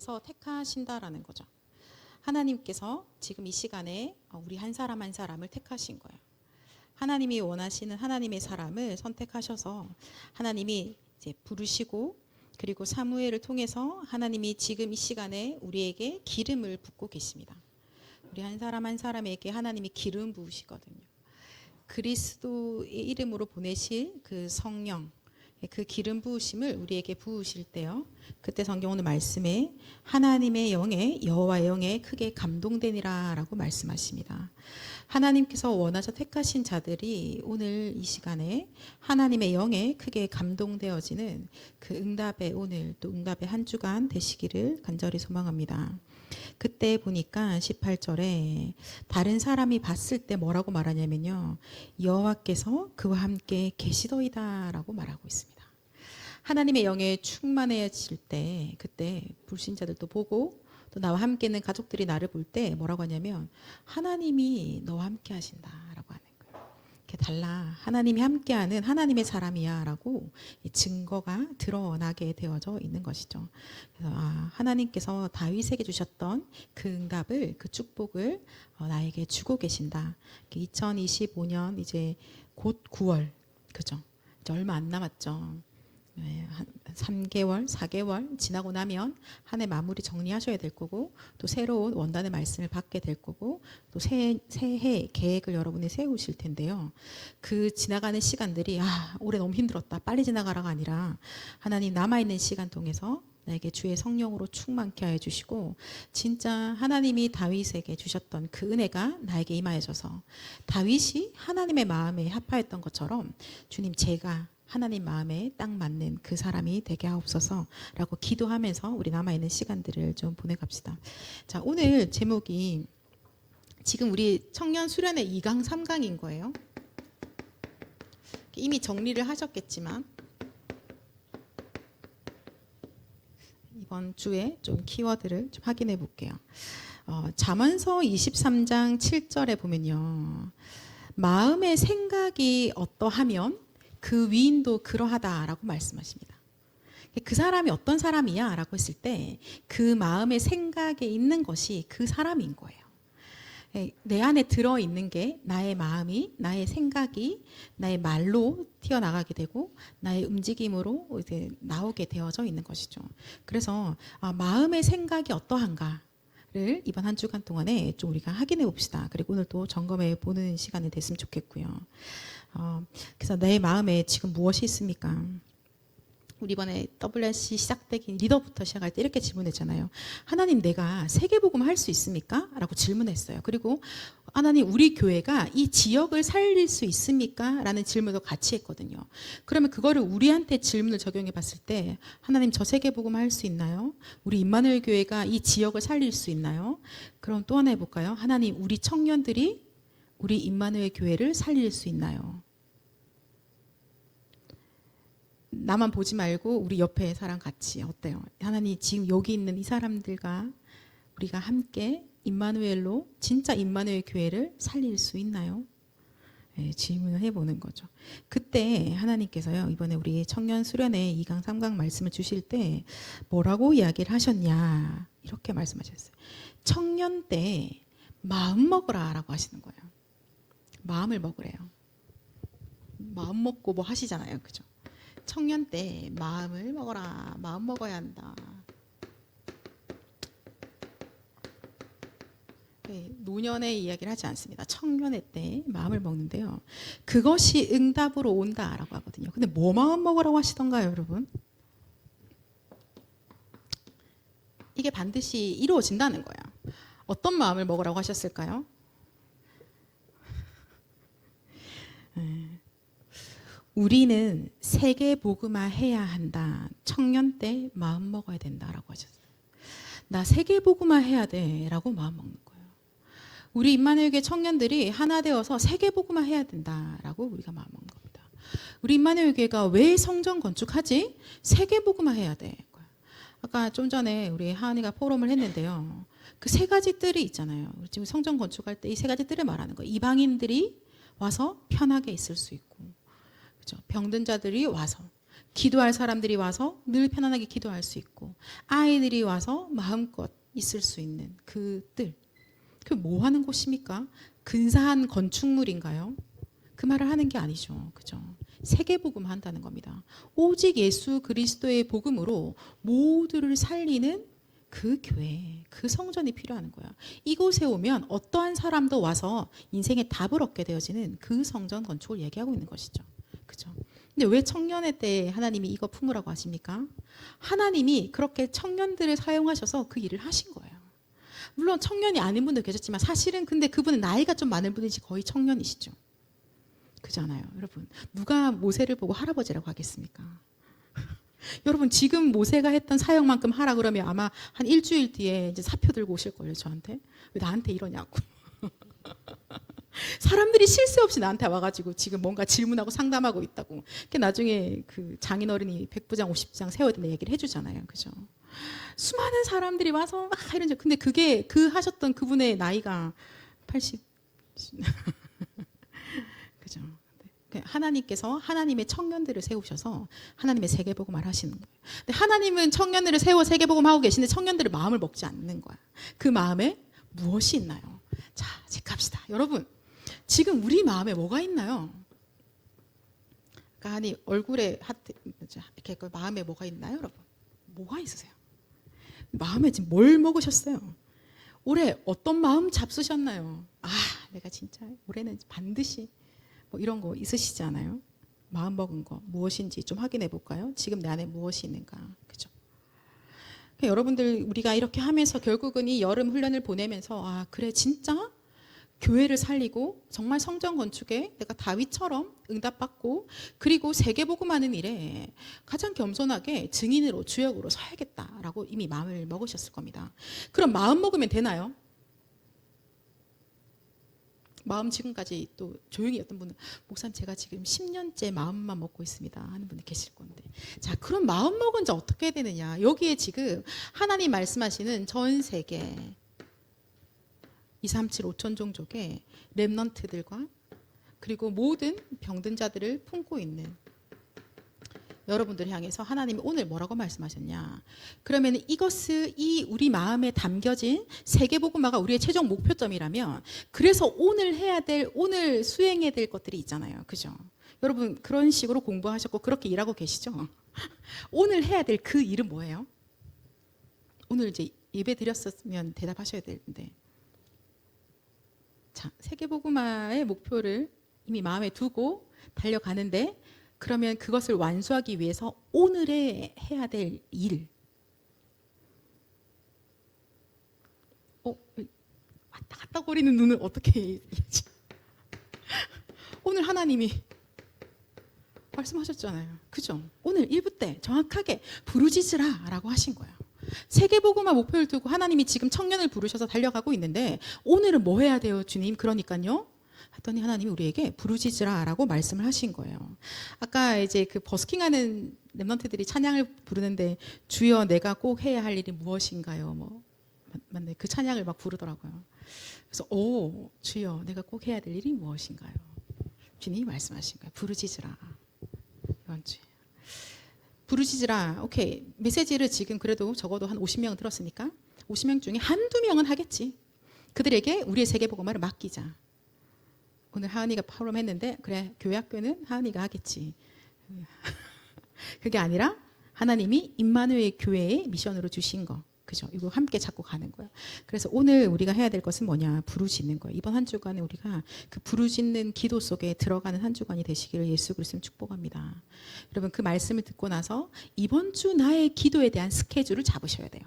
서 택하신다라는 거죠. 하나님께서 지금 이 시간에 우리 한 사람 한 사람을 택하신 거예요. 하나님이 원하시는 하나님의 사람을 선택하셔서 하나님이 이제 부르시고, 그리고 사무엘을 통해서 하나님이 지금 이 시간에 우리에게 기름을 붓고 계십니다. 우리 한 사람 한 사람에게 하나님이 기름 부으시거든요. 그리스도의 이름으로 보내실 그 성령, 그 기름 부으심을 우리에게 부으실 때요, 그때 성경 오늘 말씀에 하나님의 영에, 여호와의 영에 크게 감동되니라 라고 말씀하십니다. 하나님께서 원하셔 택하신 자들이 오늘 이 시간에 하나님의 영에 크게 감동되어지는 그 응답의 오늘, 또 응답의 한 주간 되시기를 간절히 소망합니다. 그때 보니까 18절에 다른 사람이 봤을 때 뭐라고 말하냐면요, 여호와께서 그와 함께 계시더이다 라고 말하고 있습니다. 하나님의 영에 충만해질 때, 그때 불신자들도 보고 또 나와 함께 있는 가족들이 나를 볼 때 뭐라고 하냐면 하나님이 너와 함께 하신다라고 하는 거예요. 이렇게 달라, 하나님이 함께하는 하나님의 사람이야 라고 증거가 드러나게 되어져 있는 것이죠. 그래서 하나님께서 다윗에게 주셨던 그 응답을, 그 축복을 나에게 주고 계신다. 2025년 이제 곧 9월, 그죠? 이제 얼마 안 남았죠. 한 3개월, 4개월 지나고 나면 한 해 마무리 정리하셔야 될 거고, 또 새로운 원단의 말씀을 받게 될 거고, 또 새해 계획을 여러분이 세우실 텐데요. 그 지나가는 시간들이 올해 너무 힘들었다, 빨리 지나가라가 아니라 하나님 남아있는 시간 통해서 나에게 주의 성령으로 충만케 하여 주시고, 진짜 하나님이 다윗에게 주셨던 그 은혜가 나에게 임하여져서 다윗이 하나님의 마음에 합하였던 것처럼 주님, 제가 하나님 마음에 딱 맞는 그 사람이 되게 하옵소서라고 기도하면서 우리 남아있는 시간들을 좀 보내갑시다. 자, 오늘 제목이 지금 우리 청년 수련회 2강 3강인 거예요. 이미 정리를 하셨겠지만 이번 주에 좀 키워드를 좀 확인해 볼게요. 잠언서 23장 7절에 보면요, 마음의 생각이 어떠하면 그 위인도 그러하다라고 말씀하십니다. 그 사람이 어떤 사람이야 라고 했을 때 그 마음의 생각에 있는 것이 그 사람인 거예요. 내 안에 들어있는 게 나의 마음이, 나의 생각이 나의 말로 튀어나가게 되고 나의 움직임으로 이제 나오게 되어져 있는 것이죠. 그래서 마음의 생각이 어떠한가를 이번 한 주간 동안에 좀 우리가 확인해 봅시다. 그리고 오늘 또 점검해 보는 시간이 됐으면 좋겠고요. 그래서 내 마음에 지금 무엇이 있습니까? 우리 이번에 WRC 시작되기 리더부터 시작할 때 이렇게 질문했잖아요. 하나님, 내가 세계복음 할 수 있습니까? 라고 질문했어요. 그리고 하나님, 우리 교회가 이 지역을 살릴 수 있습니까? 라는 질문도 같이 했거든요. 그러면 그거를 우리한테 질문을 적용해 봤을 때, 하나님, 저 세계복음 할 수 있나요? 우리 임마누엘 교회가 이 지역을 살릴 수 있나요? 그럼 또 하나 해볼까요? 하나님, 우리 청년들이 우리 임마누엘 교회를 살릴 수 있나요? 나만 보지 말고 우리 옆에 사람 같이, 어때요? 하나님, 지금 여기 있는 이 사람들과 우리가 함께 임마누엘로 진짜 임마누엘 교회를 살릴 수 있나요? 네, 질문을 해보는 거죠. 그때 하나님께서요, 이번에 우리 청년 수련회 2강 3강 말씀을 주실 때 뭐라고 이야기를 하셨냐, 이렇게 말씀하셨어요. 청년 때 마음 먹으라 라고 하시는 거예요. 마음을 먹으래요. 마음 먹고 뭐 하시잖아요, 그죠? 청년 때 마음을 먹어라, 마음 먹어야 한다. 네, 노년의 이야기를 하지 않습니다. 청년의 때 마음을 먹는데요, 그것이 응답으로 온다라고 하거든요. 근데 뭐 마음 먹으라고 하시던가요, 여러분? 이게 반드시 이루어진다는 거예요. 어떤 마음을 먹으라고 하셨을까요? 우리는 세계 복음화 해야 한다. 청년 때 마음 먹어야 된다라고 하셨어요. 나 세계 복음화 해야 돼라고 마음 먹는 거예요. 우리 임마누엘교회 청년들이 하나 되어서 세계 복음화 해야 된다라고 우리가 마음 먹는 겁니다. 우리 임마누엘교회가 왜 성전 건축하지? 세계 복음화 해야 돼. 아까 좀 전에 우리 하은이가 포럼을 했는데요, 그 세 가지 뜰이 있잖아요. 지금 성전 건축할 때 이 세 가지 뜰을 말하는 거예요. 이방인들이 와서 편하게 있을 수 있고, 그렇죠? 병든 자들이 와서, 기도할 사람들이 와서 늘 편안하게 기도할 수 있고 아이들이 와서 마음껏 있을 수 있는 그 뜰. 그 뭐 하는 곳입니까? 근사한 건축물인가요? 그 말을 하는 게 아니죠. 그죠? 세계복음 한다는 겁니다. 오직 예수 그리스도의 복음으로 모두를 살리는 그 교회, 그 성전이 필요한 거야. 이곳에 오면 어떠한 사람도 와서 인생의 답을 얻게 되어지는 그 성전 건축을 얘기하고 있는 것이죠. 그죠? 근데 왜 청년의 때에 하나님이 이거 품으라고 하십니까? 하나님이 그렇게 청년들을 사용하셔서 그 일을 하신 거예요. 물론 청년이 아닌 분도 계셨지만 사실은 근데 그분은 나이가 좀 많은 분이지 거의 청년이시죠. 그잖아요, 여러분. 누가 모세를 보고 할아버지라고 하겠습니까? 여러분 지금 모세가 했던 사역만큼 하라 그러면 아마 한 일주일 뒤에 이제 사표 들고 오실 거예요, 저한테. 왜 나한테 이러냐고. 사람들이 쉴 새 없이 나한테 와가지고 지금 뭔가 질문하고 상담하고 있다고. 나중에 그 장인어른이 100부장 50부장 세워야 된다 얘기를 해주잖아요, 그죠? 수많은 사람들이 와서 막 이런. 근데 그게 그 하셨던 그분의 나이가 80. 그죠? 하나님께서 하나님의 청년들을 세우셔서 하나님의 세계복음을 하시는 거예요. 근데 하나님은 청년들을 세워 세계복음 하고 계신데 청년들의 마음을 먹지 않는 거야. 그 마음에 무엇이 있나요? 자, 체크합시다. 여러분, 지금 우리 마음에 뭐가 있나요? 아니 얼굴에 하트 이렇게 마음에 뭐가 있나요, 여러분? 뭐가 있으세요? 마음에 지금 뭘 먹으셨어요? 올해 어떤 마음 잡수셨나요? 아, 내가 진짜 올해는 반드시 뭐 이런 거 있으시잖아요. 마음 먹은 거 무엇인지 좀 확인해 볼까요? 지금 내 안에 무엇이 있는가, 그죠? 여러분들 우리가 이렇게 하면서 결국은 이 여름 훈련을 보내면서 아 그래 진짜 교회를 살리고 정말 성전 건축에 내가 다윗처럼 응답받고 그리고 세계복음하는 일에 가장 겸손하게 증인으로 주역으로 서야겠다라고 이미 마음을 먹으셨을 겁니다. 그럼 마음 먹으면 되나요? 마음 지금까지 또 조용히 어떤 분은 목사님 제가 지금 10년째 마음만 먹고 있습니다 하는 분이 계실 건데, 자 그럼 마음 먹은 지 어떻게 해야 되느냐. 여기에 지금 하나님 말씀하시는 전 세계 237 5천 종족의 렘넌트들과 그리고 모든 병든 자들을 품고 있는 여러분들을 향해서 하나님이 오늘 뭐라고 말씀하셨냐. 그러면 이것을 이 우리 마음에 담겨진 세계복음화가 우리의 최종 목표점이라면 그래서 오늘 해야 될 오늘 수행해야 될 것들이 있잖아요, 그죠? 여러분 그런 식으로 공부하셨고 그렇게 일하고 계시죠? 오늘 해야 될 그 일은 뭐예요? 오늘 이제 예배 드렸으면 대답하셔야 되는데, 자 세계복음화의 목표를 이미 마음에 두고 달려가는데 그러면 그것을 완수하기 위해서 오늘에 해야 될 일. 왔다 갔다 거리는 눈을 어떻게 오늘 하나님이 말씀하셨잖아요, 그죠? 오늘 1부 때 정확하게 부르짖으라 라고 하신 거예요. 세계복음화 목표를 두고 하나님이 지금 청년을 부르셔서 달려가고 있는데 오늘은 뭐 해야 돼요, 주님? 그러니까요 했더니 하나님이 우리에게 부르짖으라라고 말씀을 하신 거예요. 아까 이제 그 버스킹하는 렘넌트들이 찬양을 부르는데 주여 내가 꼭 해야 할 일이 무엇인가요? 뭐 맞네, 그 찬양을 막 부르더라고요. 그래서 오 주여 내가 꼭 해야 될 일이 무엇인가요? 주님이 말씀하신 거예요. 부르짖으라. 이번 주에 부르짖으라. 오케이, 메시지를 지금 그래도 적어도 한 50명 들었으니까 50명 중에 한두 명은 하겠지. 그들에게 우리의 세계복음화를 맡기자. 오늘 하은이가 파울럼 했는데 그래 교회 학교는 하은이가 하겠지. 그게 아니라 하나님이 임마누엘 교회의 미션으로 주신 거, 그죠? 이거 함께 잡고 가는 거야. 그래서 오늘 우리가 해야 될 것은 뭐냐? 부르짖는 거예요. 이번 한 주간에 우리가 그 부르짖는 기도 속에 들어가는 한 주간이 되시기를 예수 그리스도로 축복합니다. 여러분 그 말씀을 듣고 나서 이번 주 나의 기도에 대한 스케줄을 잡으셔야 돼요.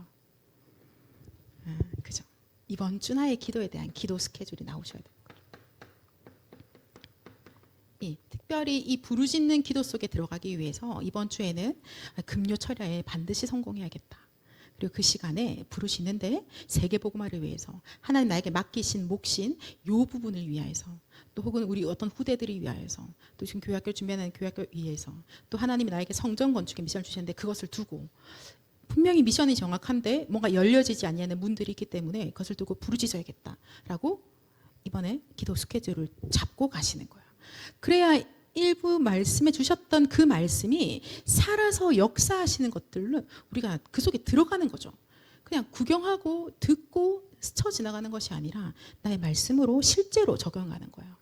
그죠? 이번 주 나의 기도에 대한 기도 스케줄이 나오셔야 돼요. 특별히 이 부르짖는 기도 속에 들어가기 위해서 이번 주에는 금요 철야에 반드시 성공해야겠다. 그리고 그 시간에 부르짖는데 세계복음화를 위해서 하나님 나에게 맡기신 몫인 요 부분을 위하여서 또 혹은 우리 어떤 후대들을 위하여서 또 지금 교회학교를 준비하는 교회학교를 위해서 또 하나님이 나에게 성전 건축의 미션을 주셨는데 그것을 두고 분명히 미션이 정확한데 뭔가 열려지지 않는 문들이 있기 때문에 그것을 두고 부르짖어야겠다라고 이번에 기도 스케줄을 잡고 가시는 거예요. 그래야 일부 말씀해 주셨던 그 말씀이 살아서 역사하시는 것들을 우리가 그 속에 들어가는 거죠. 그냥 구경하고 듣고 스쳐 지나가는 것이 아니라 나의 말씀으로 실제로 적용하는 거예요.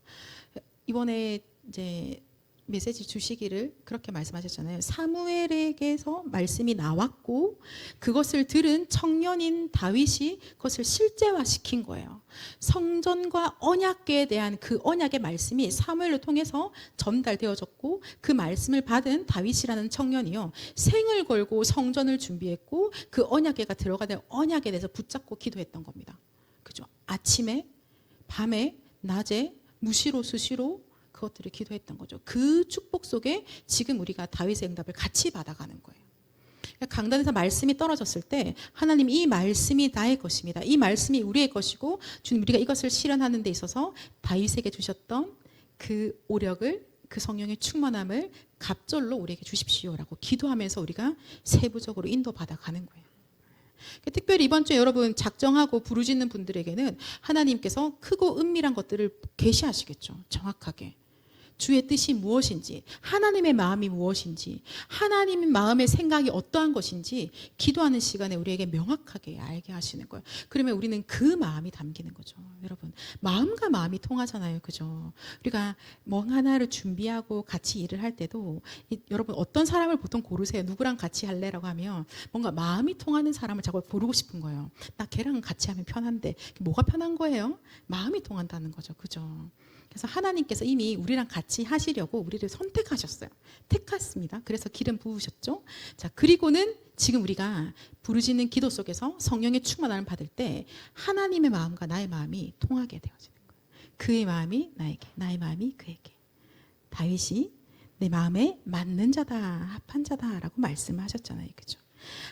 이번에 이제 메시지 주시기를 그렇게 말씀하셨잖아요. 사무엘에게서 말씀이 나왔고 그것을 들은 청년인 다윗이 그것을 실제화시킨 거예요. 성전과 언약궤에 대한 그 언약의 말씀이 사무엘을 통해서 전달되어졌고 그 말씀을 받은 다윗이라는 청년이요, 생을 걸고 성전을 준비했고 그 언약궤가 들어가는 언약에 대해서 붙잡고 기도했던 겁니다. 그죠? 아침에, 밤에, 낮에 무시로 수시로 그것들을 기도했던 거죠. 그 축복 속에 지금 우리가 다윗의 응답을 같이 받아가는 거예요. 강단에서 말씀이 떨어졌을 때 하나님, 이 말씀이 나의 것입니다. 이 말씀이 우리의 것이고 주님, 우리가 이것을 실현하는 데 있어서 다윗에게 주셨던 그 오력을, 그 성령의 충만함을 갑절로 우리에게 주십시오라고 기도하면서 우리가 세부적으로 인도받아 가는 거예요. 특별히 이번 주에 여러분 작정하고 부르짖는 분들에게는 하나님께서 크고 은밀한 것들을 계시하시겠죠. 정확하게 주의 뜻이 무엇인지, 하나님의 마음이 무엇인지, 하나님의 마음의 생각이 어떠한 것인지 기도하는 시간에 우리에게 명확하게 알게 하시는 거예요. 그러면 우리는 그 마음이 담기는 거죠. 여러분, 마음과 마음이 통하잖아요. 그죠? 우리가 뭐 하나를 준비하고 같이 일을 할 때도 여러분, 어떤 사람을 보통 고르세요? 누구랑 같이 할래라고 하면 뭔가 마음이 통하는 사람을 자꾸 고르고 싶은 거예요. 나 걔랑 같이 하면 편한데. 뭐가 편한 거예요? 마음이 통한다는 거죠. 그죠? 그래서 하나님께서 이미 우리랑 같이 하시려고 우리를 선택하셨어요. 택했습니다. 그래서 기름 부으셨죠. 자, 그리고는 지금 우리가 부르짖는 기도 속에서 성령의 충만함을 받을 때 하나님의 마음과 나의 마음이 통하게 되어지는 거예요. 그의 마음이 나에게, 나의 마음이 그에게. 다윗이 내 마음에 맞는 자다, 합한 자다라고 말씀하셨잖아요. 그죠?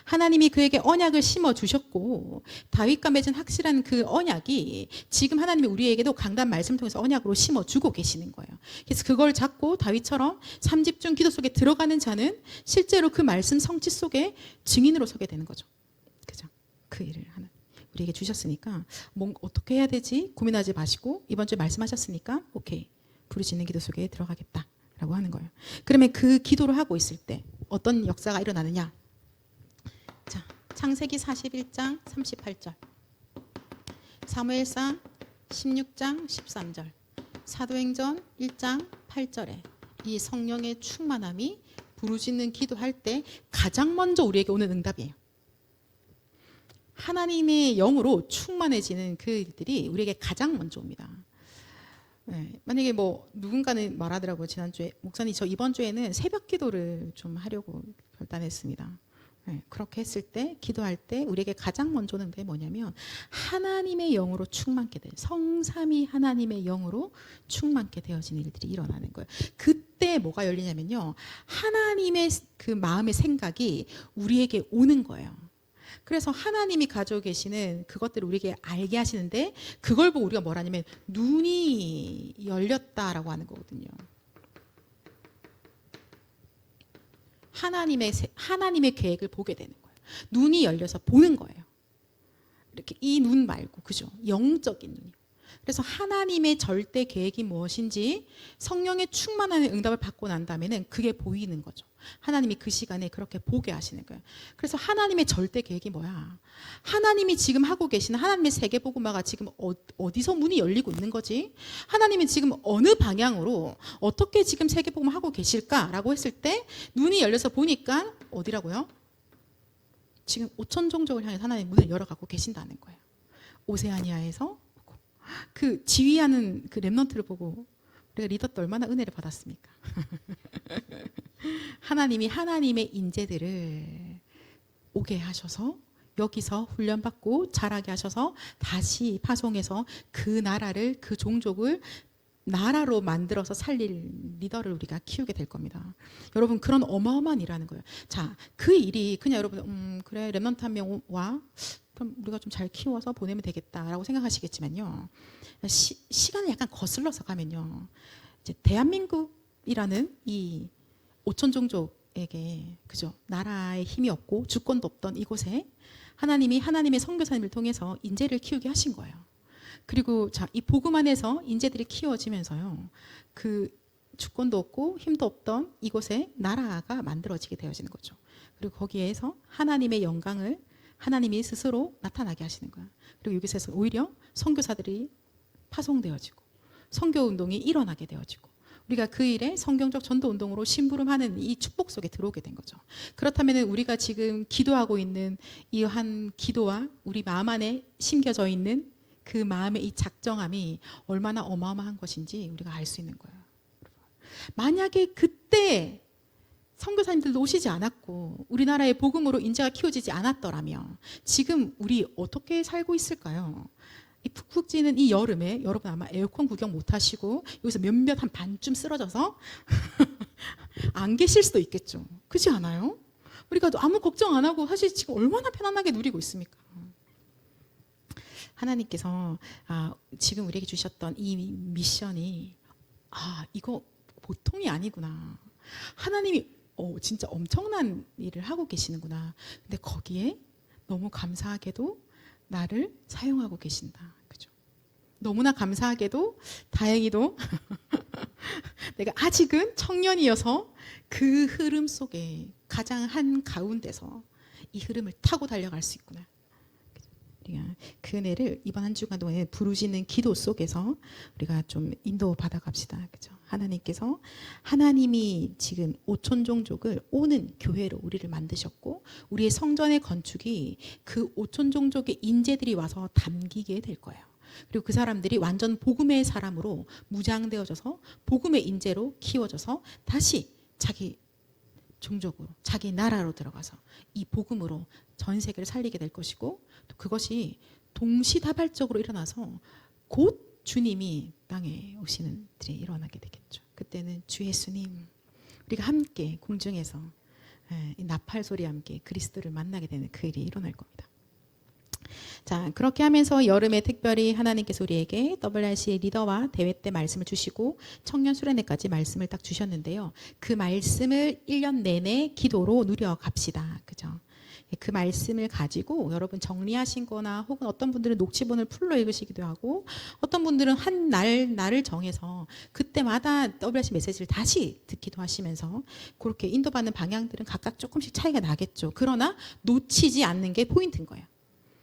하나님이 그에게 언약을 심어 주셨고 다윗과 맺은 확실한 그 언약이 지금 하나님이 우리에게도 강단 말씀을 통해서 언약으로 심어 주고 계시는 거예요. 그래서 그걸 잡고 다윗처럼 삼집중 기도 속에 들어가는 자는 실제로 그 말씀 성취 속에 증인으로 서게 되는 거죠. 그죠? 그 일을 하나 우리에게 주셨으니까 어떻게 해야 되지 고민하지 마시고 이번 주에 말씀하셨으니까 오케이, 부르짖는 기도 속에 들어가겠다라고 하는 거예요. 그러면 그 기도를 하고 있을 때 어떤 역사가 일어나느냐? 자, 창세기 41장 38절, 사무엘상 16장 13절, 사도행전 1장 8절에 이 성령의 충만함이 부르짖는 기도할 때 가장 먼저 우리에게 오는 응답이에요. 하나님의 영으로 충만해지는 그 일들이 우리에게 가장 먼저 옵니다. 네, 만약에 뭐 누군가는 말하더라고요. 지난주에 목사님, 저 이번 주에는 새벽 기도를 좀 하려고 결단했습니다. 네, 그렇게 했을 때, 기도할 때 우리에게 가장 먼저 오는 게 뭐냐면 하나님의 영으로 충만케 돼, 성삼위 하나님의 영으로 충만케 되어지는 일들이 일어나는 거예요. 그때 뭐가 열리냐면요, 하나님의 그 마음의 생각이 우리에게 오는 거예요. 그래서 하나님이 가지고 계시는 그것들을 우리에게 알게 하시는데 그걸 보고 우리가 뭐라냐면 눈이 열렸다라고 하는 거거든요. 하나님의 계획을 보게 되는 거예요. 눈이 열려서 보는 거예요. 이렇게 이 눈 말고, 그죠? 영적인 눈이요. 그래서 하나님의 절대 계획이 무엇인지 성령의 충만한 응답을 받고 난 다음에는 그게 보이는 거죠. 하나님이 그 시간에 그렇게 보게 하시는 거예요. 그래서 하나님의 절대 계획이 뭐야? 하나님이 지금 하고 계시는 하나님의 세계복음화가 지금 어디서 문이 열리고 있는 거지? 하나님이 지금 어느 방향으로 어떻게 지금 세계복음을 하고 계실까라고 했을 때 눈이 열려서 보니까 어디라고요? 지금 5천 종족을 향해 하나님 문을 열어가고 계신다는 거예요. 오세아니아에서 그 지휘하는 그 렘넌트를 보고 우리가 리더 때 얼마나 은혜를 받았습니까? 하나님이 하나님의 인재들을 오게 하셔서 여기서 훈련받고 자라게 하셔서 다시 파송해서 그 나라를, 그 종족을 나라로 만들어서 살릴 리더를 우리가 키우게 될 겁니다. 여러분, 그런 어마어마한 일을 하는 거예요. 자, 그 일이 그냥 여러분 그래 렘넌트 한 명 와, 그럼 우리가 좀 잘 키워서 보내면 되겠다라고 생각하시겠지만요, 시간을 약간 거슬러서 가면요, 이제 대한민국이라는 이 5천 종족에게, 그죠, 나라의 힘이 없고 주권도 없던 이곳에 하나님이 하나님의 선교사님을 통해서 인재를 키우게 하신 거예요. 그리고 자, 이 복음 안에서 인재들이 키워지면서요, 그 주권도 없고 힘도 없던 이곳에 나라가 만들어지게 되어지는 거죠. 그리고 거기에서 하나님의 영광을 하나님이 스스로 나타나게 하시는 거야. 그리고 여기서 오히려 선교사들이 파송되어지고 선교운동이 일어나게 되어지고 우리가 그 일에 성경적 전도운동으로 심부름하는 이 축복 속에 들어오게 된 거죠. 그렇다면 우리가 지금 기도하고 있는 이 한 기도와 우리 마음 안에 심겨져 있는 그 마음의 이 작정함이 얼마나 어마어마한 것인지 우리가 알 수 있는 거예요. 만약에 그때 선교사님들도 오시지 않았고 우리나라의 복음으로 인재가 키워지지 않았더라면 지금 우리 어떻게 살고 있을까요? 이 푹푹 찌는 이 여름에 여러분 아마 에어컨 구경 못 하시고 여기서 몇몇 한 반쯤 쓰러져서 안 계실 수도 있겠죠. 그렇지 않아요? 우리가 아무 걱정 안 하고 사실 지금 얼마나 편안하게 누리고 있습니까? 하나님께서 지금 우리에게 주셨던 이 미션이 이거 보통이 아니구나. 하나님이 진짜 엄청난 일을 하고 계시는구나. 근데 거기에 너무 감사하게도 나를 사용하고 계신다. 그죠? 너무나 감사하게도 다행히도 내가 아직은 청년이어서 그 흐름 속에 가장 한 가운데서 이 흐름을 타고 달려갈 수 있구나. 우리가 그 은혜를 이번 한 주간 동안에 부르짖는 기도 속에서 우리가 좀 인도 받아갑시다. 그죠? 하나님께서 하나님이 지금 오촌 종족을 오는 교회로 우리를 만드셨고 우리의 성전의 건축이 그 오촌 종족의 인재들이 와서 담기게 될 거예요. 그리고 그 사람들이 완전 복음의 사람으로 무장되어져서 복음의 인재로 키워져서 다시 자기 종족으로 자기 나라로 들어가서 이 복음으로 전 세계를 살리게 될 것이고 또 그것이 동시다발적으로 일어나서 곧 주님이 땅에 오시는 일이 일어나게 되겠죠. 그때는 주 예수님 우리가 함께 궁중에서 이 나팔 소리와 함께 그리스도를 만나게 되는 그 일이 일어날 겁니다. 자, 그렇게 하면서 여름에 특별히 하나님께서 우리에게 WRC의 리더와 대회 때 말씀을 주시고 청년 수련회까지 말씀을 딱 주셨는데요. 그 말씀을 1년 내내 기도로 누려갑시다. 그죠? 그 말씀을 가지고 여러분 정리하신 거나 혹은 어떤 분들은 녹취본을 풀로 읽으시기도 하고 어떤 분들은 한 날을 정해서 그때마다 WRC 메시지를 다시 듣기도 하시면서 그렇게 인도받는 방향들은 각각 조금씩 차이가 나겠죠. 그러나 놓치지 않는 게 포인트인 거예요.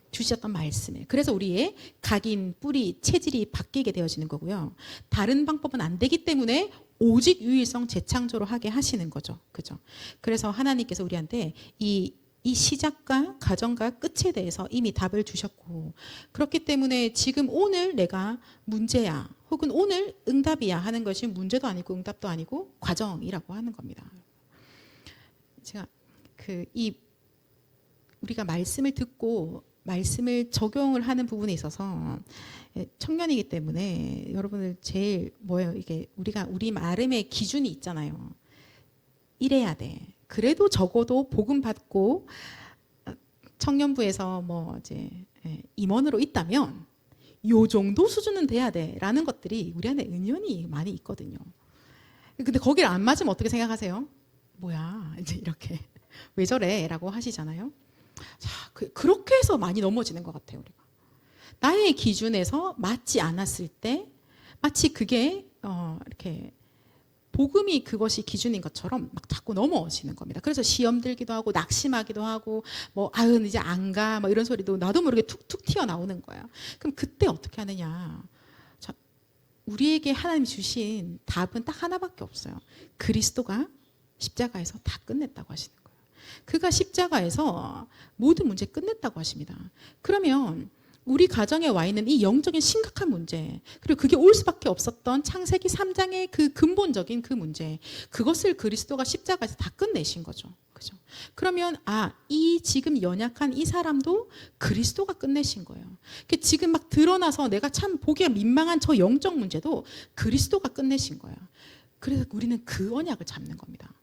주셨던 말씀을. 그래서 우리의 각인, 뿌리, 체질이 바뀌게 되어지는 거고요. 다른 방법은 안 되기 때문에 오직 유일성 재창조로 하게 하시는 거죠. 그죠? 그래서 하나님께서 우리한테 이 시작과 과정과 끝에 대해서 이미 답을 주셨고 그렇기 때문에 지금 오늘 내가 문제야 혹은 오늘 응답이야 하는 것이 문제도 아니고 응답도 아니고 과정이라고 하는 겁니다. 제가 우리가 말씀을 듣고 말씀을 적용을 하는 부분에 있어서 청년이기 때문에 여러분들 제일 이게 우리 나름의 기준이 있잖아요. 이래야 돼. 그래도 적어도 복음 받고 청년부에서 임원으로 있다면 요 정도 수준은 돼야 돼라는 것들이 우리 안에 은연히 많이 있거든요. 근데 거기를 안 맞으면 어떻게 생각하세요? 뭐야 이제 이렇게 왜 저래?라고 하시잖아요. 자, 그렇게 해서 많이 넘어지는 것 같아요. 우리가 나의 기준에서 맞지 않았을 때 마치 그게 이렇게 복음이 그것이 기준인 것처럼 막 자꾸 넘어지는 겁니다. 그래서 시험 들기도 하고 낙심하기도 하고 이제 안 가 이런 소리도 나도 모르게 툭툭 튀어나오는 거예요. 그럼 그때 어떻게 하느냐? 자, 우리에게 하나님이 주신 답은 딱 하나밖에 없어요. 그리스도가 십자가에서 다 끝냈다고 하시는 거예요. 그가 십자가에서 모든 문제 끝냈다고 하십니다. 그러면 우리 가정에 와 있는 이 영적인 심각한 문제 그리고 그게 올 수밖에 없었던 창세기 3장의 그 근본적인 그 문제 그것을 그리스도가 십자가에서 다 끝내신 거죠. 그죠? 그러면 이 지금 연약한 이 사람도 그리스도가 끝내신 거예요. 지금 막 드러나서 내가 참 보기가 민망한 저 영적 문제도 그리스도가 끝내신 거예요. 그래서 우리는 그 언약을 잡는 겁니다.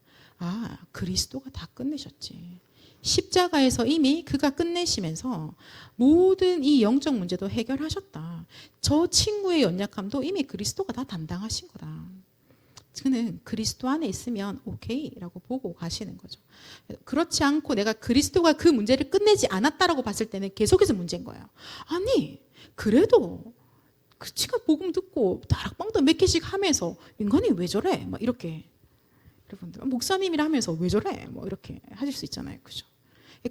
그리스도가 다 끝내셨지. 십자가에서 이미 그가 끝내시면서 모든 이 영적 문제도 해결하셨다. 저 친구의 연약함도 이미 그리스도가 다 담당하신 거다. 그는 그리스도 안에 있으면 오케이라고 보고 가시는 거죠. 그렇지 않고 내가 그리스도가 그 문제를 끝내지 않았다라고 봤을 때는 계속해서 문제인 거예요. 아니 그래도 그 지가 복음 듣고 다락방도 몇 개씩 하면서 인간이 왜 저래? 막 이렇게 여러분들 목사님이라 하면서 왜 저래? 뭐 이렇게 하실 수 있잖아요, 그죠?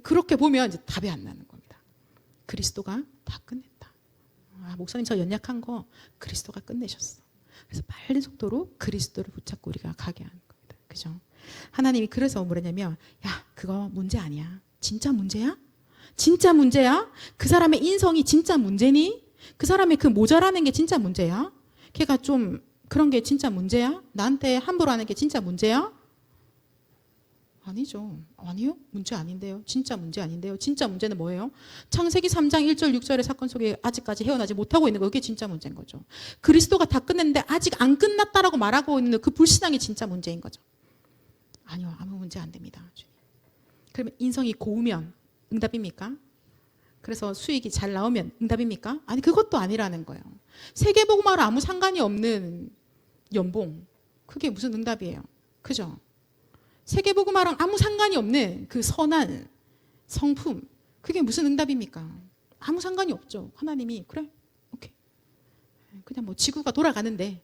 그렇게 보면 이제 답이 안 나는 겁니다. 그리스도가 다 끝냈다. 아, 목사님 저 연약한 거 그리스도가 끝내셨어. 그래서 빠른 속도로 그리스도를 붙잡고 우리가 가게 하는 겁니다, 그죠? 하나님이 그래서 뭐냐면, 야, 그거 문제 아니야. 진짜 문제야? 진짜 문제야? 그 사람의 인성이 진짜 문제니? 그 사람의 그 모자라는 게 진짜 문제야? 걔가 좀 그런 게 진짜 문제야? 나한테 함부로 하는 게 진짜 문제야? 아니죠. 아니요. 문제 아닌데요. 진짜 문제 아닌데요. 진짜 문제는 뭐예요? 창세기 3장 1절 6절의 사건 속에 아직까지 헤어나지 못하고 있는 거, 그게 진짜 문제인 거죠. 그리스도가 다 끝냈는데 아직 안 끝났다라고 말하고 있는 그 불신앙이 진짜 문제인 거죠. 아니요. 아무 문제 안 됩니다. 그러면 인성이 고우면 응답입니까? 그래서 수익이 잘 나오면 응답입니까? 아니, 그것도 아니라는 거예요. 세계복음화로 아무 상관이 없는 연봉, 그게 무슨 응답이에요? 그죠? 세계복음화랑 아무 상관이 없는 그 선한 성품, 그게 무슨 응답입니까? 아무 상관이 없죠. 하나님이 그래, 오케이, 그냥 뭐 지구가 돌아가는데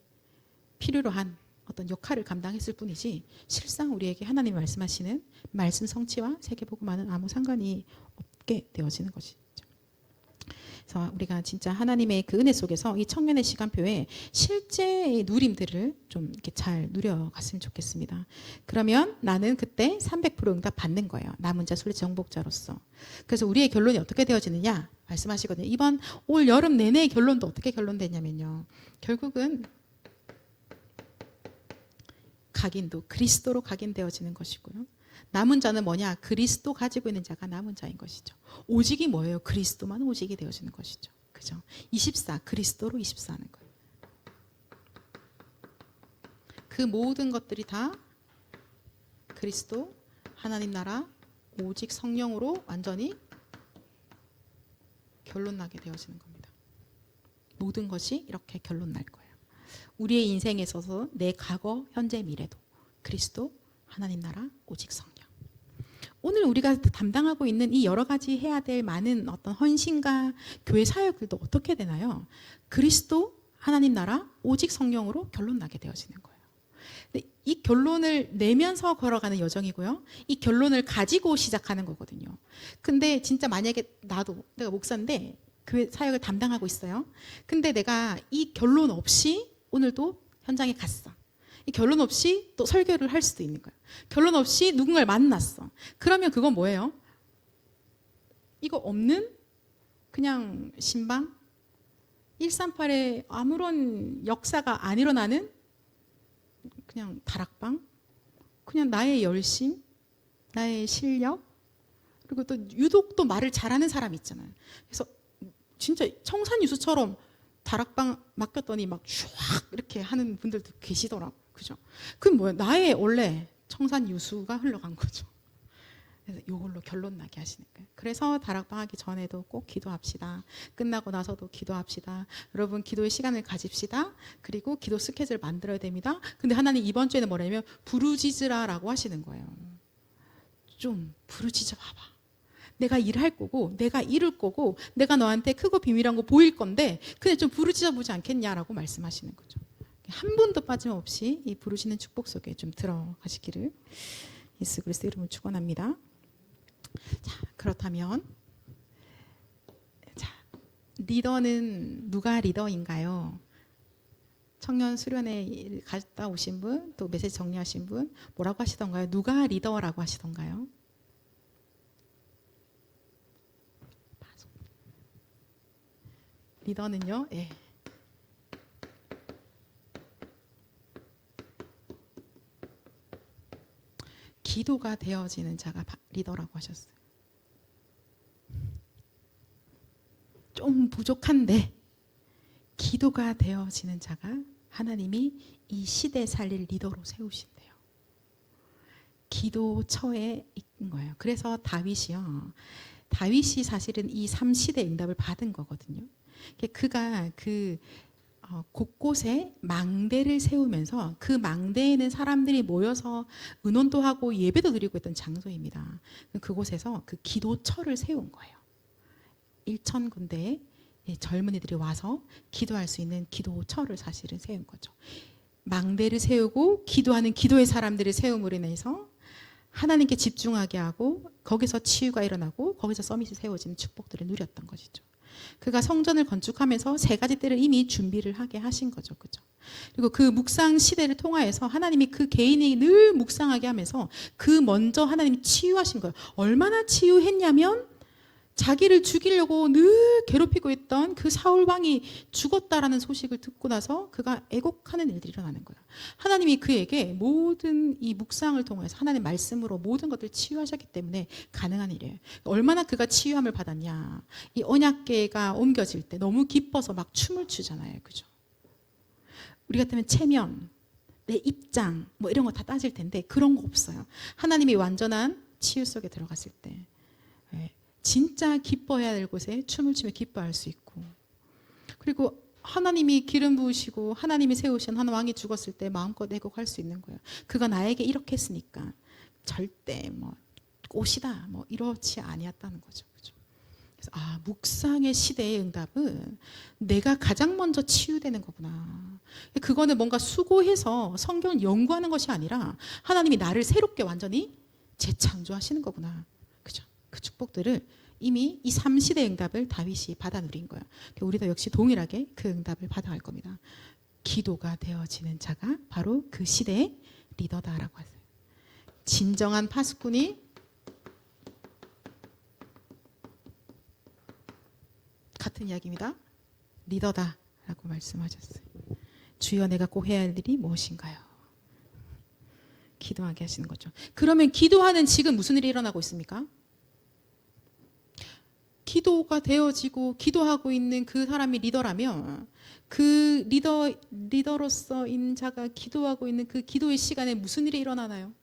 필요로 한 어떤 역할을 감당했을 뿐이지, 실상 우리에게 하나님이 말씀하시는 말씀 성취와 세계복음화는 아무 상관이 없게 되어지는 것이죠. 그래서 우리가 진짜 하나님의 그 은혜 속에서 이 청년의 시간표에 실제의 누림들을 좀 이렇게 잘 누려갔으면 좋겠습니다. 그러면 나는 그때 300% 응답 받는 거예요. 남은 자 순례 정복자로서. 그래서 우리의 결론이 어떻게 되어지느냐 말씀하시거든요. 이번 올 여름 내내 결론도 어떻게 결론됐냐면요. 결국은 각인도 그리스도로 각인되어지는 것이고요. 남은 자는 뭐냐? 그리스도 가지고 있는 자가 남은 자인 것이죠. 오직이 뭐예요? 그리스도만 오직이 되어지는 것이죠. 그죠? 24, 그리스도로 24 하는 거예요. 그 모든 것들이 다 그리스도, 하나님 나라, 오직 성령으로 완전히 결론나게 되어지는 겁니다. 모든 것이 이렇게 결론날 거예요. 우리의 인생에 있어서 내 과거, 현재, 미래도 그리스도, 하나님 나라, 오직 성령. 오늘 우리가 담당하고 있는 이 여러 가지 해야 될 많은 어떤 헌신과 교회 사역들도 어떻게 되나요? 그리스도, 하나님 나라, 오직 성령으로 결론나게 되어지는 거예요. 근데 이 결론을 내면서 걸어가는 여정이고요. 이 결론을 가지고 시작하는 거거든요. 근데 진짜 만약에 내가 목사인데 교회 사역을 담당하고 있어요. 근데 내가 이 결론 없이 오늘도 현장에 갔어. 이 결론 없이 또 설교를 할 수도 있는 거예요. 결론 없이 누군가를 만났어. 그러면 그건 뭐예요? 이거 없는 그냥 신방? 138에 아무런 역사가 안 일어나는 그냥 다락방? 그냥 나의 열심, 나의 실력, 그리고 또 유독 또 말을 잘하는 사람 있잖아요. 그래서 진짜 청산유수처럼 다락방 맡겼더니 막 쫙 이렇게 하는 분들도 계시더라고요. 그죠? 그건 뭐예요? 나의 원래 청산유수가 흘러간 거죠. 그래서 이걸로 결론 나게 하시는 거예요. 그래서 다락방 하기 전에도 꼭 기도합시다. 끝나고 나서도 기도합시다. 여러분 기도의 시간을 가집시다. 그리고 기도 스케줄 만들어야 됩니다. 근데 하나님 이번 주에는 뭐냐면 부르짖으라라고 하시는 거예요. 좀 부르짖어 봐봐. 내가 일할 거고 내가 이룰 거고 내가 너한테 크고 비밀한 거 보일 건데 그냥 좀 부르짖어 보지 않겠냐라고 말씀하시는 거죠. 한 분도 빠짐없이 이 부르시는 축복 속에 좀 들어가시기를 예수 그리스도 이름으로 축원합니다. 자, 그렇다면 자, 리더는 누가 리더인가요? 청년 수련회 갔다 오신 분, 또 메시지 정리하신 분 뭐라고 하시던가요? 누가 리더라고 하시던가요? 리더는요, 예. 기도가 되어지는 자가 리더라고 하셨어요. 좀 부족한데 기도가 되어지는 자가 하나님이 이 시대 살릴 리더로 세우신대요. 기도처에 있는 거예요. 그래서 다윗이 사실은 이 3시대 응답을 받은 거거든요. 그가 곳곳에 망대를 세우면서 그 망대에는 사람들이 모여서 의논도 하고 예배도 드리고 있던 장소입니다. 그곳에서 그 기도처를 세운 거예요. 1,000군데의 젊은이들이 와서 기도할 수 있는 기도처를 사실은 세운 거죠. 망대를 세우고 기도하는 기도의 사람들을 세움으로 인해서 하나님께 집중하게 하고 거기서 치유가 일어나고 거기서 서밋이 세워지는 축복들을 누렸던 것이죠. 그가 성전을 건축하면서 세 가지 때를 이미 준비를 하게 하신 거죠. 그죠? 그리고 그 묵상 시대를 통하여서 하나님이 그 개인이 늘 묵상하게 하면서 그 먼저 하나님이 치유하신 거예요. 얼마나 치유했냐면 자기를 죽이려고 늘 괴롭히고 있던 그 사울 왕이 죽었다라는 소식을 듣고 나서 그가 애곡하는 일들이 일어나는 거예요. 하나님이 그에게 모든 이 묵상을 통해서 하나님의 말씀으로 모든 것들을 치유하셨기 때문에 가능한 일이에요. 얼마나 그가 치유함을 받았냐. 이 언약궤가 옮겨질 때 너무 기뻐서 막 춤을 추잖아요. 그죠? 우리 같으면 체면, 내 입장 뭐 이런 거 다 따질 텐데 그런 거 없어요. 하나님이 완전한 치유 속에 들어갔을 때 진짜 기뻐해야 될 곳에 춤을 추며 기뻐할 수 있고, 그리고 하나님이 기름 부으시고 하나님이 세우신 한 왕이 죽었을 때 마음껏 애곡할 수 있는 거예요. 그가 나에게 이렇게 했으니까 절대 뭐 꽃이다 뭐 이렇지 아니었다는 거죠. 그죠? 그래서 묵상의 시대의 응답은 내가 가장 먼저 치유되는 거구나. 그거는 뭔가 수고해서 성경을 연구하는 것이 아니라 하나님이 나를 새롭게 완전히 재창조하시는 거구나. 그죠? 그 축복들을 이미 이 3시대 응답을 다윗이 받아 누린 거예요. 우리도 역시 동일하게 그 응답을 받아갈 겁니다. 기도가 되어지는 자가 바로 그 시대의 리더다라고 하세요. 진정한 파수꾼이 같은 이야기입니다. 리더다라고 말씀하셨어요. 주여 내가 꼭 해야 할 일이 무엇인가요? 기도하게 하시는 거죠. 그러면 기도하는 지금 무슨 일이 일어나고 있습니까? 기도가 되어지고 기도하고 있는 그 사람이 리더라면 그 리더로서인 자가 기도하고 있는 그 기도의 시간에 무슨 일이 일어나나요?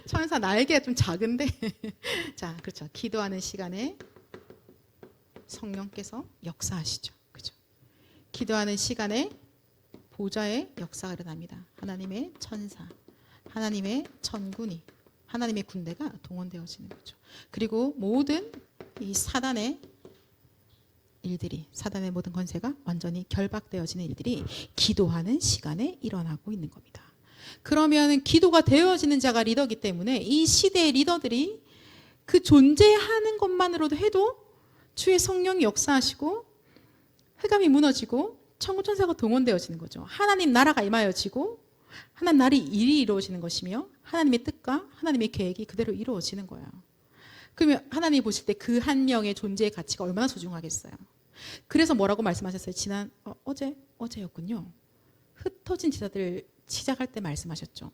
천사 날개가 좀 작은데 자, 그렇죠. 기도하는 시간에 성령께서 역사하시죠. 그죠? 기도하는 시간에 보좌의 역사가 일어납니다. 하나님의 천사, 하나님의 천군이, 하나님의 군대가 동원되어지는 거죠. 그리고 모든 이 사단의 일들이, 사단의 모든 권세가 완전히 결박되어지는 일들이 기도하는 시간에 일어나고 있는 겁니다. 그러면 기도가 되어지는 자가 리더이기 때문에 이 시대의 리더들이 그 존재하는 것만으로도 해도 주의 성령이 역사하시고 흑암이 무너지고 천군천사가 동원되어지는 거죠. 하나님 나라가 임하여지고 하나님 나라의 일이 이루어지는 것이며 하나님의 뜻과 하나님의 계획이 그대로 이루어지는 거예요. 그러면 하나님이 보실 때 그 한 명의 존재의 가치가 얼마나 소중하겠어요. 그래서 뭐라고 말씀하셨어요? 지난 어제였군요. 흩어진 제자들 시작할 때 말씀하셨죠.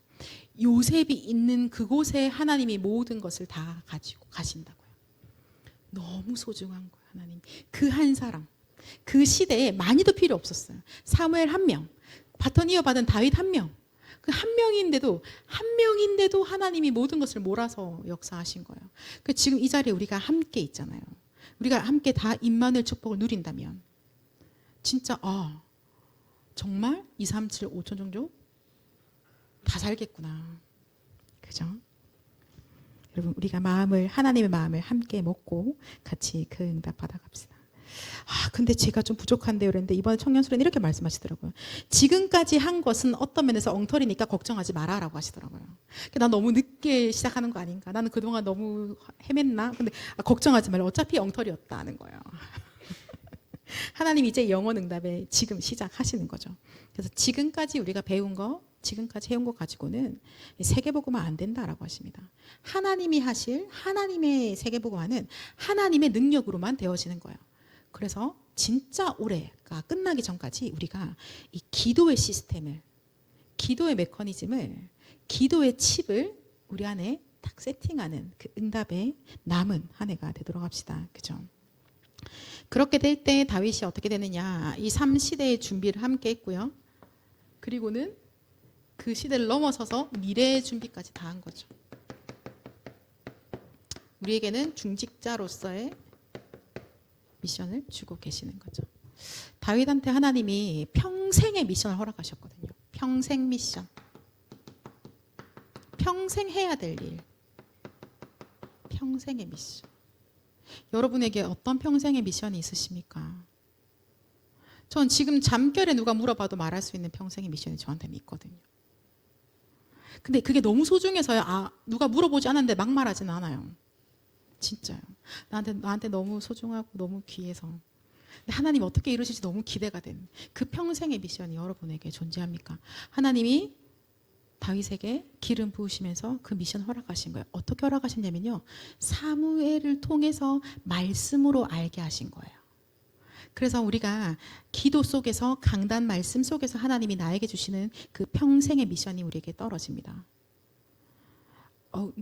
요셉이 있는 그곳에 하나님이 모든 것을 다 가지고 가신다고요. 너무 소중한 거예요. 하나님 그 한 사람, 그 시대에 많이도 필요 없었어요. 사무엘 한 명, 바톤 이어받은 다윗 한 명, 그 한 명인데도 하나님이 모든 것을 몰아서 역사하신 거예요. 지금 이 자리에 우리가 함께 있잖아요. 우리가 함께 다 임마누엘 축복을 누린다면 진짜 정말 2, 3, 7, 5천 종족 다 살겠구나. 그죠? 여러분 우리가 하나님의 마음을 함께 먹고 같이 그 응답 받아갑시다. 근데 제가 좀 부족한데요. 그랬는데 이번에 청년수련은 이렇게 말씀하시더라고요. 지금까지 한 것은 어떤 면에서 엉터리니까 걱정하지 마라 라고 하시더라고요. 난 너무 늦게 시작하는 거 아닌가. 나는 그동안 너무 헤맸나. 근데 걱정하지 말라. 어차피 엉터리였다는 거예요. 하나님 이제 영원 응답에 지금 시작하시는 거죠. 그래서 지금까지 우리가 배운 거, 지금까지 해온 거 가지고는 세계복음화 안 된다라고 하십니다. 하나님이 하실 하나님의 세계복음화는 하나님의 능력으로만 되어지는 거예요. 그래서 진짜 올해가 끝나기 전까지 우리가 이 기도의 시스템을, 기도의 메커니즘을, 기도의 칩을 우리 안에 딱 세팅하는 그 응답의 남은 한 해가 되도록 합시다. 그죠? 그렇게 될 때 다윗이 어떻게 되느냐, 이 3시대의 준비를 함께 했고요. 그리고는 그 시대를 넘어서서 미래의 준비까지 다 한 거죠. 우리에게는 중직자로서의 미션을 주고 계시는 거죠. 다윗한테 하나님이 평생의 미션을 허락하셨거든요. 평생 미션. 평생 해야 될 일, 평생의 미션. 여러분에게 어떤 평생의 미션이 있으십니까? 전 지금 잠결에 누가 물어봐도 말할 수 있는 평생의 미션이 저한테는 있거든요. 근데 그게 너무 소중해서요. 누가 물어보지 않았는데 막 말하지는 않아요. 진짜요. 나한테 너무 소중하고 너무 귀해서. 근데 하나님 어떻게 이루실지 너무 기대가 되는 그 평생의 미션이 여러분에게 존재합니까? 하나님이 다윗에게 기름 부으시면서 그 미션 허락하신 거예요. 어떻게 허락하셨냐면요. 사무엘을 통해서 말씀으로 알게 하신 거예요. 그래서 우리가 기도 속에서 강단 말씀 속에서 하나님이 나에게 주시는 그 평생의 미션이 우리에게 떨어집니다.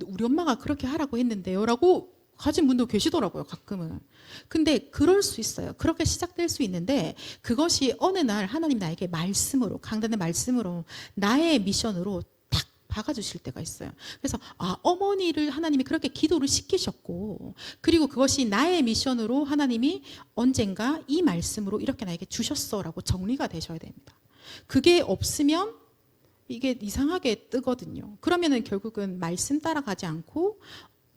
우리 엄마가 그렇게 하라고 했는데요 라고 하신 분도 계시더라고요. 가끔은. 근데 그럴 수 있어요. 그렇게 시작될 수 있는데 그것이 어느 날 하나님 나에게 말씀으로 강단의 말씀으로 나의 미션으로 딱 박아주실 때가 있어요. 그래서 어머니를 하나님이 그렇게 기도를 시키셨고 그리고 그것이 나의 미션으로 하나님이 언젠가 이 말씀으로 이렇게 나에게 주셨어라고 정리가 되셔야 됩니다. 그게 없으면 이게 이상하게 뜨거든요. 그러면은 결국은 말씀 따라가지 않고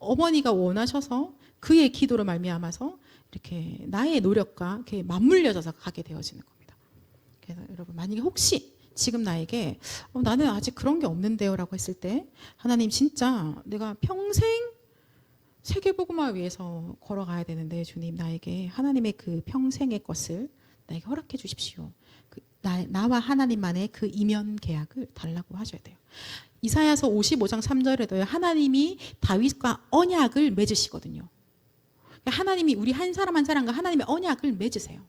어머니가 원하셔서 그의 기도로 말미암아서 이렇게 나의 노력과 이렇게 맞물려져서 가게 되어지는 겁니다. 그래서 여러분 만약에 혹시 지금 나에게 나는 아직 그런 게 없는데요 라고 했을 때 하나님 진짜 내가 평생 세계복음화 위해서 걸어가야 되는데 주님 나에게 하나님의 그 평생의 것을 나에게 허락해 주십시오. 나와 하나님만의 그 이면 계약을 달라고 하셔야 돼요. 이사야서 55장 3절에도요. 하나님이 다윗과 언약을 맺으시거든요. 하나님이 우리 한 사람 한 사람과 하나님의 언약을 맺으세요.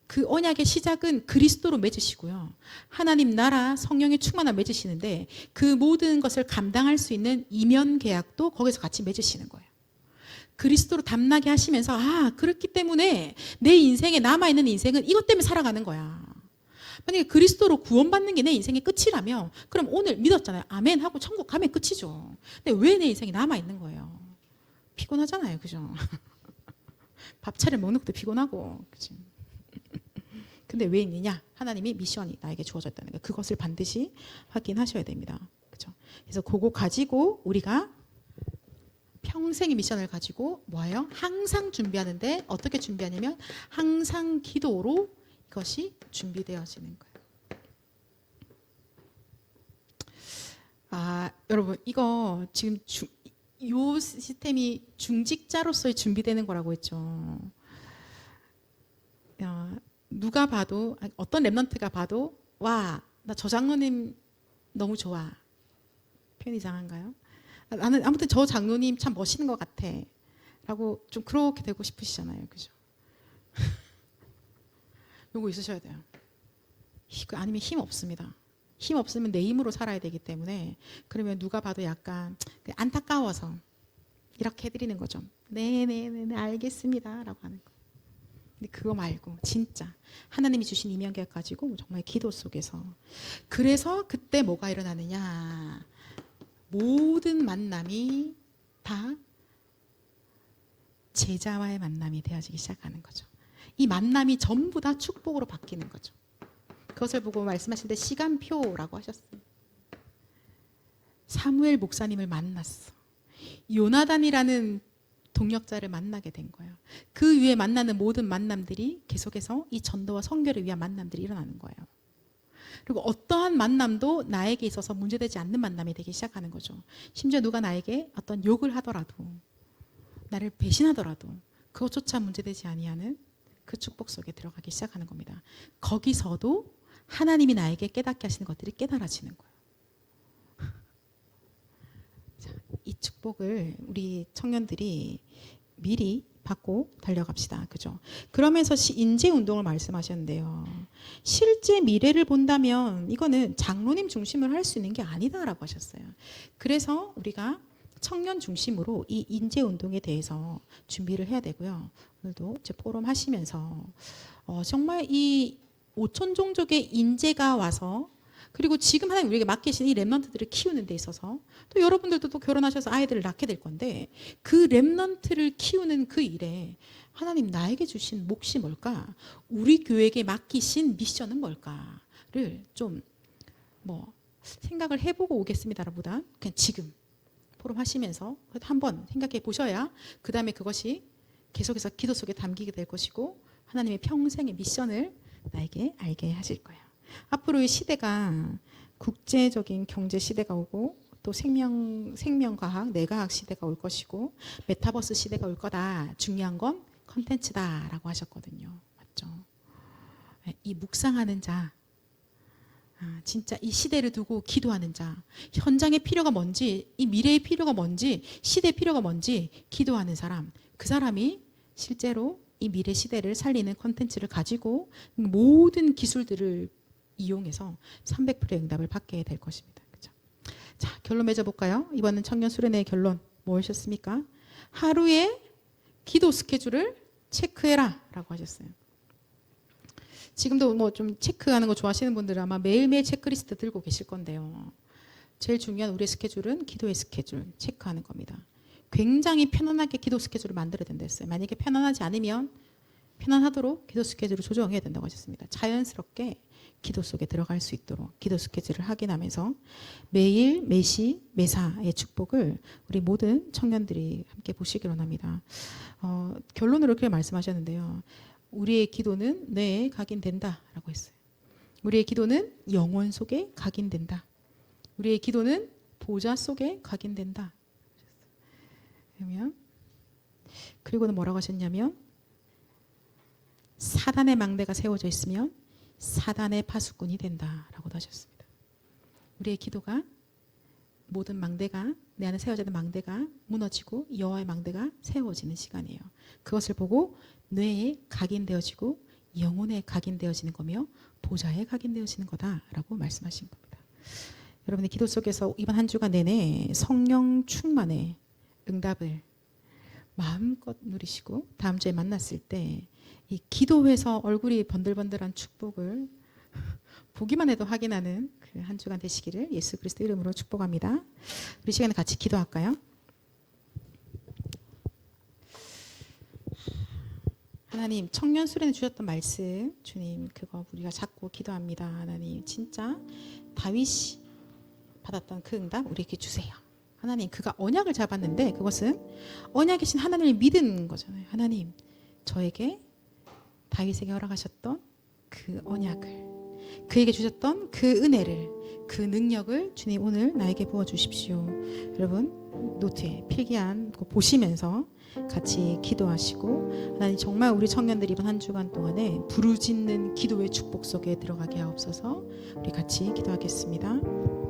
그 언약의 시작은 그리스도로 맺으시고요. 하나님 나라 성령의 충만함 맺으시는데 그 모든 것을 감당할 수 있는 이면 계약도 거기서 같이 맺으시는 거예요. 그리스도로 담나게 하시면서 그렇기 때문에 내 인생에 남아있는 인생은 이것 때문에 살아가는 거야. 만약에 그리스도로 구원받는 게 내 인생의 끝이라면 그럼 오늘 믿었잖아요. 아멘 하고 천국 가면 끝이죠. 근데 왜 내 인생이 남아있는 거예요? 피곤하잖아요. 그죠? 밥 차려 먹는 것도 피곤하고. 그치? 근데 왜 있느냐? 하나님이 미션이 나에게 주어졌다는 거. 그것을 반드시 확인하셔야 됩니다. 그죠? 그래서 그거 가지고 우리가 평생의 미션을 가지고 뭐예요? 항상 준비하는데 어떻게 준비하냐면 항상 기도로 이것이 준비되어지는 거예요. 여러분 이거 지금 이 시스템이 중직자로서의 준비되는 거라고 했죠. 누가 봐도 어떤 랩런트가 봐도 와, 나 저 장로님 너무 좋아. 표현 이상한가요? 나는 아무튼 저 장로님 참 멋있는 것 같아. 라고 좀 그렇게 되고 싶으시잖아요. 그죠? 요거 있으셔야 돼요. 아니면 힘 없습니다. 힘 없으면 내 힘으로 살아야 되기 때문에 그러면 누가 봐도 약간 안타까워서 이렇게 해드리는 거죠. 네네네 알겠습니다. 라고 하는 거. 근데 그거 말고 진짜 하나님이 주신 이면계약 가지고 정말 기도 속에서 그래서 그때 뭐가 일어나느냐 모든 만남이 다 제자와의 만남이 되어지기 시작하는 거죠. 이 만남이 전부 다 축복으로 바뀌는 거죠. 그것을 보고 말씀하실 때 시간표라고 하셨어요. 사무엘 목사님을 만났어. 요나단이라는 동역자를 만나게 된 거예요. 그 위에 만나는 모든 만남들이 계속해서 이 전도와 선교를 위한 만남들이 일어나는 거예요. 그리고 어떠한 만남도 나에게 있어서 문제되지 않는 만남이 되기 시작하는 거죠. 심지어 누가 나에게 어떤 욕을 하더라도 나를 배신하더라도 그것조차 문제되지 아니하는 그 축복 속에 들어가기 시작하는 겁니다. 거기서도 하나님이 나에게 깨닫게 하시는 것들이 깨달아지는 거예요. 자, 이 축복을 우리 청년들이 미리 받고 달려갑시다. 그죠? 그러면서 인재운동을 말씀하셨는데요. 실제 미래를 본다면 이거는 장로님 중심으로 할 수 있는 게 아니다라고 하셨어요. 그래서 우리가 청년 중심으로 이 인재운동에 대해서 준비를 해야 되고요. 오늘도 이제 포럼 하시면서 정말 이 5천 종족의 인재가 와서 그리고 지금 하나님 우리에게 맡기신 이 랩런트들을 키우는 데 있어서 또 여러분들도 또 결혼하셔서 아이들을 낳게 될 건데 그 랩런트를 키우는 그 일에 하나님 나에게 주신 몫이 뭘까? 우리 교회에게 맡기신 미션은 뭘까를 좀 생각을 해보고 오겠습니다보다 그냥 지금 포럼 하시면서 한번 생각해 보셔야 그 다음에 그것이 계속해서 기도 속에 담기게 될 것이고 하나님의 평생의 미션을 나에게 알게 하실 거예요. 앞으로 이 시대가 국제적인 경제 시대가 오고 또 생명과학, 뇌과학 시대가 올 것이고 메타버스 시대가 올 거다. 중요한 건 컨텐츠다라고 하셨거든요. 맞죠? 이 묵상하는 자, 진짜 이 시대를 두고 기도하는 자, 현장의 필요가 뭔지, 이 미래의 필요가 뭔지, 시대의 필요가 뭔지 기도하는 사람, 그 사람이 실제로 이 미래 시대를 살리는 컨텐츠를 가지고 모든 기술들을 이용해서 300%의 응답을 받게 될 것입니다. 그렇죠? 자, 결론 맺어볼까요? 이번은 청년 수련회의 결론 무엇이었습니까? 하루의 기도 스케줄을 체크해라 라고 하셨어요. 지금도 뭐 좀 체크하는 거 좋아하시는 분들은 아마 매일매일 체크리스트 들고 계실 건데요. 제일 중요한 우리의 스케줄은 기도의 스케줄 체크하는 겁니다. 굉장히 편안하게 기도 스케줄을 만들어야 된다 했어요. 만약에 편안하지 않으면 편안하도록 기도 스케줄을 조정해야 된다고 하셨습니다. 자연스럽게 기도 속에 들어갈 수 있도록 기도 스케줄을 확인하면서 매일 매시 매사의 축복을 우리 모든 청년들이 함께 보시기로 합니다. 결론으로 그렇게 말씀하셨는데요. 우리의 기도는 뇌에 각인된다 라고 했어요. 우리의 기도는 영혼 속에 각인된다. 우리의 기도는 보좌 속에 각인된다. 그러면 그리고는 뭐라고 하셨냐면 사단의 망대가 세워져 있으면 사단의 파수꾼이 된다라고도 하셨습니다. 우리의 기도가 모든 망대가 내 안에 세워져 있는 망대가 무너지고 여호와의 망대가 세워지는 시간이에요. 그것을 보고 뇌에 각인되어지고 영혼에 각인되어지는 거며 보좌에 각인되어지는 거다라고 말씀하신 겁니다. 여러분의 기도 속에서 이번 한 주간 내내 성령 충만의 응답을 마음껏 누리시고 다음 주에 만났을 때 이 기도해서 얼굴이 번들번들한 축복을 보기만 해도 확인하는 그 한 주간 되시기를 예수 그리스도 이름으로 축복합니다. 우리 시간에 같이 기도할까요? 하나님 청년 수련회 주셨던 말씀 주님 그거 우리가 잡고 기도합니다. 하나님 진짜 다윗이 받았던 그 응답 우리에게 주세요. 하나님 그가 언약을 잡았는데 그것은 언약이신 하나님을 믿은 거잖아요. 하나님 저에게 다윗에게 허락하셨던 그 언약을 그에게 주셨던 그 은혜를 그 능력을 주님 오늘 나에게 부어주십시오. 여러분 노트에 필기한 거 보시면서 같이 기도하시고 하나님 정말 우리 청년들이 이번 한 주간 동안에 부르짖는 기도의 축복 속에 들어가게 하옵소서. 우리 같이 기도하겠습니다.